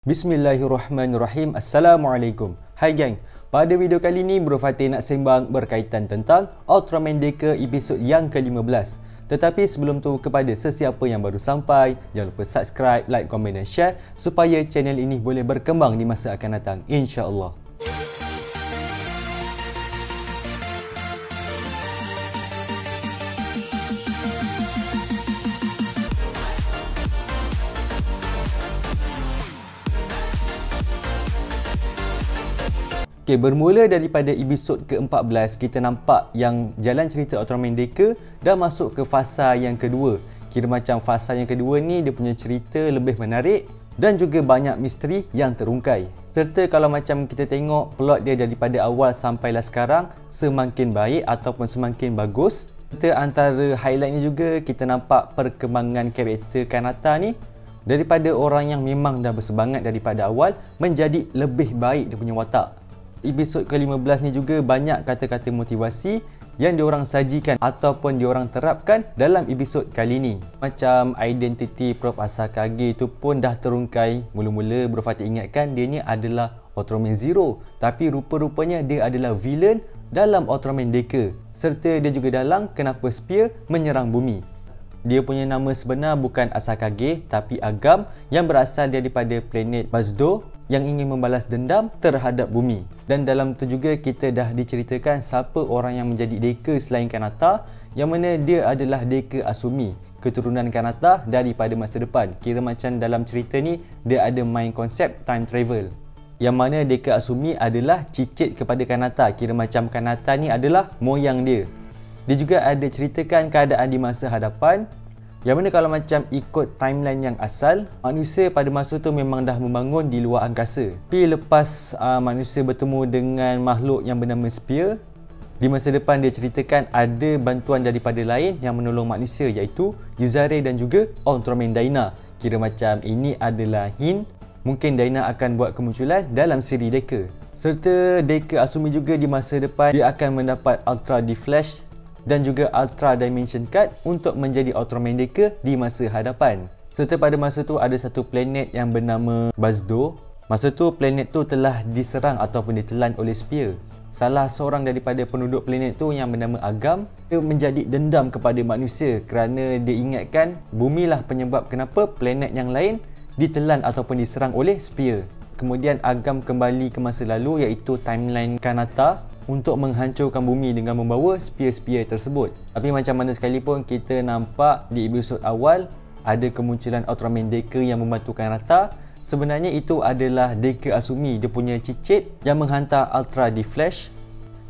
Bismillahirrahmanirrahim. Assalamualaikum. Hai gang, pada video kali ni Bro Fatih nak sembang berkaitan tentang Ultraman Deka episod yang ke-15. Tetapi sebelum tu, kepada sesiapa yang baru sampai, jangan lupa subscribe, like, komen dan share supaya channel ini boleh berkembang di masa akan datang, insya-Allah. Okay, bermula daripada episod ke-14, kita nampak yang jalan cerita Ultraman Deka dah masuk ke fasa yang kedua. Kira macam fasa yang kedua ni dia punya cerita lebih menarik dan juga banyak misteri yang terungkai. Serta kalau macam kita tengok plot dia daripada awal sampailah sekarang semakin baik ataupun semakin bagus. Kita antara highlight ni juga kita nampak perkembangan karakter Kanata ni daripada orang yang memang dah bersemangat daripada awal menjadi lebih baik dia punya watak. Episod ke-15 ni juga banyak kata-kata motivasi yang diorang sajikan ataupun diorang terapkan dalam episod kali ni. Macam identiti Prof Asakage tu pun dah terungkai. Mula-mula Bro Fatih ingatkan dia ni adalah Ultraman Zero, tapi rupa-rupanya dia adalah villain dalam Ultraman Deka. Serta dia juga dalang kenapa Spear menyerang bumi. Dia punya nama sebenar bukan Asakage tapi Agam yang berasal daripada planet Bazdo yang ingin membalas dendam terhadap bumi. Dan dalam tu juga kita dah diceritakan siapa orang yang menjadi Deka selain Kanata, yang mana dia adalah Deka Asumi, keturunan Kanata daripada masa depan. Kira macam dalam cerita ni dia ada main konsep time travel, yang mana Deka Asumi adalah cicit kepada Kanata. Kira macam Kanata ni adalah moyang dia. Dia juga ada ceritakan keadaan di masa hadapan, yang mana kalau macam ikut timeline yang asal, manusia pada masa tu memang dah membangun di luar angkasa. Tapi lepas manusia bertemu dengan makhluk yang bernama Spear, di masa depan dia ceritakan ada bantuan daripada lain yang menolong manusia, iaitu Yuzare dan juga Ultraman Dyna. Kira macam ini adalah hint mungkin Dyna akan buat kemunculan dalam siri Deka. Serta Deka Asumi juga di masa depan dia akan mendapat Ultra D-Flash dan juga Ultra Dimension Card untuk menjadi Ultraman Deka di masa hadapan. Serta pada masa tu ada satu planet yang bernama Bazdo. Masa tu planet tu telah diserang ataupun ditelan oleh Spear. Salah seorang daripada penduduk planet tu yang bernama Agam, dia menjadi dendam kepada manusia kerana dia ingatkan bumi lah penyebab kenapa planet yang lain ditelan ataupun diserang oleh Spear. Kemudian Agam kembali ke masa lalu, iaitu timeline Kanata, untuk menghancurkan bumi dengan membawa spear-spear tersebut. Tapi macam mana sekalipun, kita nampak di episod awal ada kemunculan Ultraman Deka yang membantu Kanata. Sebenarnya itu adalah Deka Asumi, dia punya cicit yang menghantar Ultra D-Flash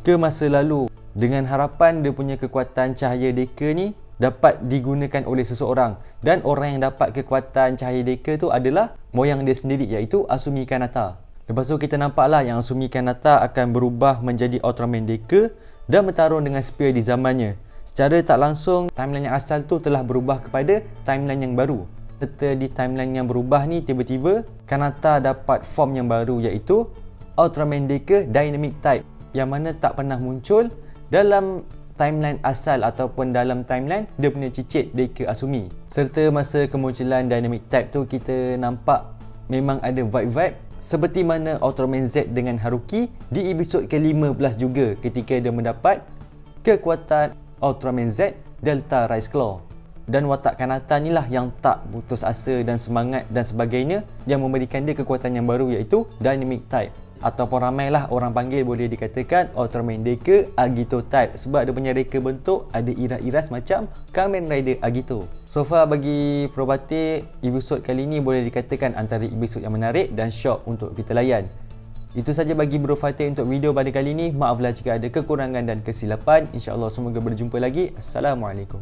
ke masa lalu dengan harapan dia punya kekuatan cahaya Deka ni dapat digunakan oleh seseorang. Dan orang yang dapat kekuatan cahaya Deka tu adalah moyang dia sendiri, iaitu Asumi Kanata. Lepas tu kita nampaklah yang Asumi Kanata akan berubah menjadi Ultraman Deka dan bertarung dengan Spear di zamannya. Secara tak langsung, timeline yang asal tu telah berubah kepada timeline yang baru. Serta di timeline yang berubah ni, tiba-tiba Kanata dapat form yang baru, iaitu Ultraman Deka Dynamic Type, yang mana tak pernah muncul dalam timeline asal ataupun dalam timeline dia punya cicit Deka Asumi. Serta masa kemunculan Dynamic Type tu, kita nampak memang ada vibe-vibe seperti mana Ultraman Z dengan Haruki di episod ke-15 juga, ketika dia mendapat kekuatan Ultraman Z Delta Rise Claw. Dan watak Kanata ni lah yang tak putus asa dan semangat dan sebagainya, yang memberikan dia kekuatan yang baru, iaitu Dynamic Type. Ataupun ramailah orang panggil, boleh dikatakan Ultraman Deka Agito Type, sebab dia punya reka bentuk ada iras-iras macam Kamen Rider Agito. So far bagi Bro Fatih, episod kali ni boleh dikatakan antara episod yang menarik dan syok untuk kita layan. Itu saja bagi Bro Fatih untuk video pada kali ni. Maaflah jika ada kekurangan dan kesilapan. InsyaAllah semoga berjumpa lagi. Assalamualaikum.